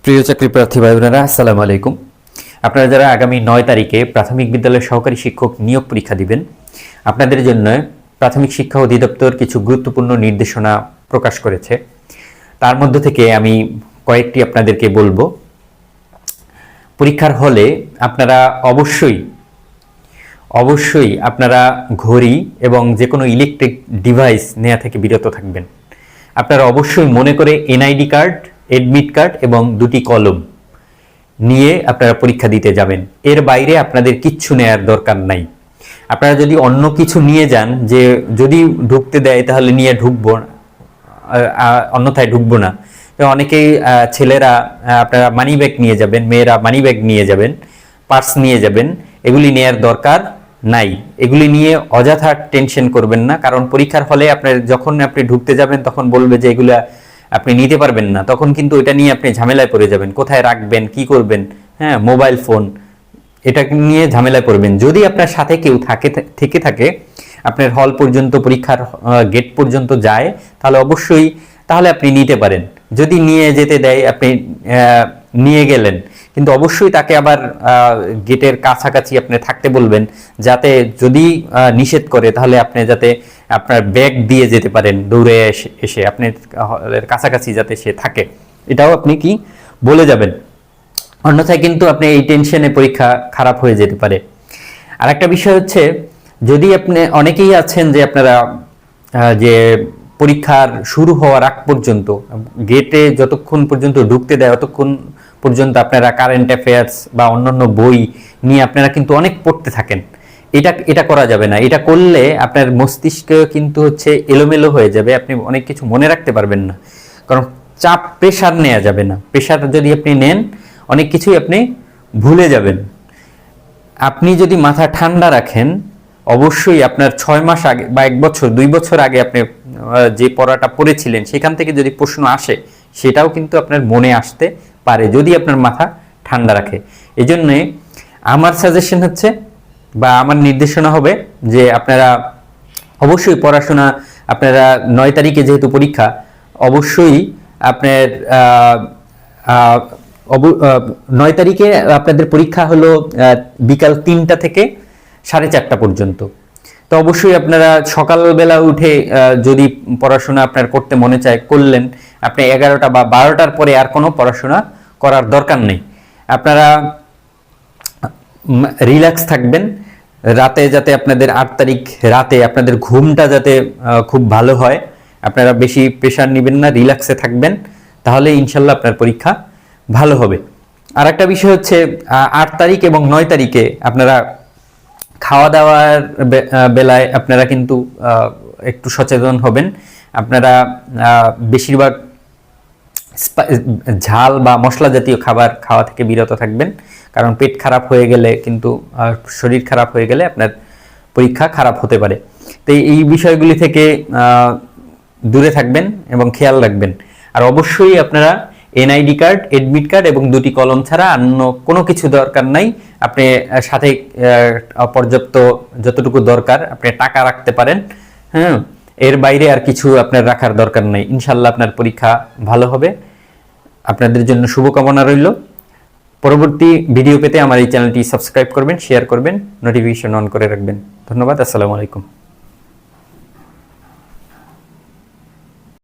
প্রিয় চাকরি প্রার্থী ভাই বোনেরা, আসসালামু আলাইকুম। আপনারা যারা আগামী 9 তারিখে প্রাথমিক বিদ্যালয়ের সহকারী শিক্ষক নিয়োগ পরীক্ষা দিবেন, আপনাদের জন্য প্রাথমিক শিক্ষা অধিদপ্তর কিছু গুরুত্বপূর্ণ নির্দেশনা প্রকাশ করেছে। তার মধ্যে থেকে আমি কয়েকটি আপনাদেরকে বলবো। পরীক্ষার হলে আপনারা অবশ্যই আপনারা ঘড়ি এবং যে কোনো ইলেকট্রিক ডিভাইস নেওয়া থেকে বিরত থাকবেন। আপনারা অবশ্যই মনে করে এনআইডি কার্ড, এডমিট কার্ড এবং 2টি কলম নিয়ে আপনারা পরীক্ষা দিতে যাবেন। এর বাইরে আপনাদের কিচ্ছু নেয়ার দরকার নাই। আপনারা যদি অন্য কিছু নিয়ে যান, যে যদি ঢুকতে দেয় তাহলে নিয়ে ঢুকবো, অন্যথায় ঢুকবো না। অনেকেই ছেলেরা আপনারা মানি ব্যাগ নিয়ে যাবেন, মেয়েরা মানি ব্যাগ নিয়ে যাবেন, পার্স নিয়ে যাবেন। এগুলি নেয়ার দরকার নাই। এগুলি নিয়ে অযথা টেনশন করবেন না, কারণ পরীক্ষার হলে যখন আপনি ঢুকতে যাবেন তখন বলবে যে এগুলা আপনি নিতে পারবেন না। তখন কিন্তু এটা নিয়ে আপনি ঝামেলায় পড়ে যাবেন, কোথায় রাখবেন, কি করবেন। হ্যাঁ, মোবাইল ফোন, এটা নিয়ে ঝামেলায় পড়বেন। যদি আপনার সাথে কেউ থেকে থাকে, আপনার হল পর্যন্ত, পরীক্ষার গেট পর্যন্ত যায়, তাহলে আপনি নিতে পারেন। যদি নিয়ে যেতে দেয়, আপনি নিয়ে গেলেন, কিন্তু অবশ্যই তাকে আবার গেটের কাছাকাছি আপনি থাকতে বলবেন, যাতে যদি নিষেধ করে তাহলে আপনি যাতে আপনার ব্যাগ দিয়ে যেতে পারেন, দৌড়ে এসে আপনার কাছাকাছি যাতে সে থাকে, এটাও আপনি কি বলে যাবেন। অন্যথায় কিন্তু আপনি এই টেনশনে পরীক্ষা খারাপ হয়ে যেতে পারে। আর একটা বিষয় হচ্ছে, যদি আপনি অনেকেই আছেন যে আপনারা যে পরীক্ষার শুরু হওয়ার আগ পর্যন্ত গেটে যতক্ষণ পর্যন্ত ঢুকতে দেয় ততক্ষণ পর্যন্ত আপনারা কারেন্ট অ্যাফেয়ার্স বা অন্যান্য বই নিয়ে আপনারা কিন্তু অনেক পড়তে থাকেন। এটা করা যাবে না। এটা করলে আপনার মস্তিষ্ক কিন্তু এলোমেলো হয়ে যাবে, আপনি অনেক কিছু মনে রাখতে পারবেন না। কারণ প্রেশার নেওয়া যাবে না। প্রেশার যদি আপনি নেন, অনেক কিছুই আপনি ভুলে যাবেন। আপনি যদি মাথা ঠান্ডা রাখেন, অবশ্যই আপনার 6 মাস আগে বা 1 বছর 2 বছর আগে আপনি যে পড়াটা পড়েছিলেন সেখান থেকে যদি প্রশ্ন আসে, সেটাও কিন্তু আপনার মনে আসতে পারে, যদি আপনার মাথা ঠান্ডা রাখে। এই জন্যে আমার সাজেশন হচ্ছে, বা আমার নির্দেশনা হবে, যে আপনারা অবশ্যই পড়াশোনা, আপনারা 9 তারিখে যেহেতু পরীক্ষা, অবশ্যই আপনার 9 তারিখে আপনাদের পরীক্ষা হলো বিকাল 3টা থেকে 4:30 পর্যন্ত। তো অবশ্যই আপনারা সকালবেলা উঠে যদি পড়াশোনা আপনার করতে মনে চায়, করলেন। আপনি 11টা বা 12টার পরে আর কোনো পড়াশোনা করার দরকার নেই। আপনারা রিল্যাক্স থাকবেন। রাতে যাতে আপনাদের 8 তারিখ রাতে আপনাদের ঘুমটা যাতে খুব ভালো হয়, আপনারা বেশি প্রেশার নেবেন না, রিল্যাক্সে থাকবেন, তাহলে ইনশাল্লাহ আপনার পরীক্ষা ভালো হবে। আর একটা বিষয় হচ্ছে, 8 তারিখ এবং 9 তারিখে আপনারা খাওয়া দাওয়ার বেলায় আপনারা কিন্তু একটু সচেতন হবেন। আপনারা বেশিরভাগ ঝাল বা মশলা জাতীয় খাবার খাওয়া থেকে বিরত থাকবেন, কারণ পেট খারাপ হয়ে গেলে কিন্তু, শরীর খারাপ হয়ে গেলে আপনার পরীক্ষা খারাপ হতে পারে। তো এই বিষয়গুলি থেকে দূরে থাকবেন এবং খেয়াল রাখবেন। আর অবশ্যই আপনারা এনআইডি কার্ড, এডমিট কার্ড এবং 2টি কলম ছাড়া অন্য কোনো কিছু দরকার নাই। আপনি সাথে পর্যাপ্ত যতটুকু দরকার আপনি টাকা রাখতে পারেন। হ্যাঁ, এর বাইরে আর কিছু আপনার রাখার দরকার নেই। ইনশাল্লাহ আপনার পরীক্ষা ভালো হবে। আপনাদের জন্য শুভকামনা রইল। পরবর্তী ভিডিও পেতে আমার এই চ্যানেলটি সাবস্ক্রাইব করবেন, শেয়ার করবেন, নোটিফিকেশন অন করে রাখবেন। ধন্যবাদ। আসসালামু আলাইকুম।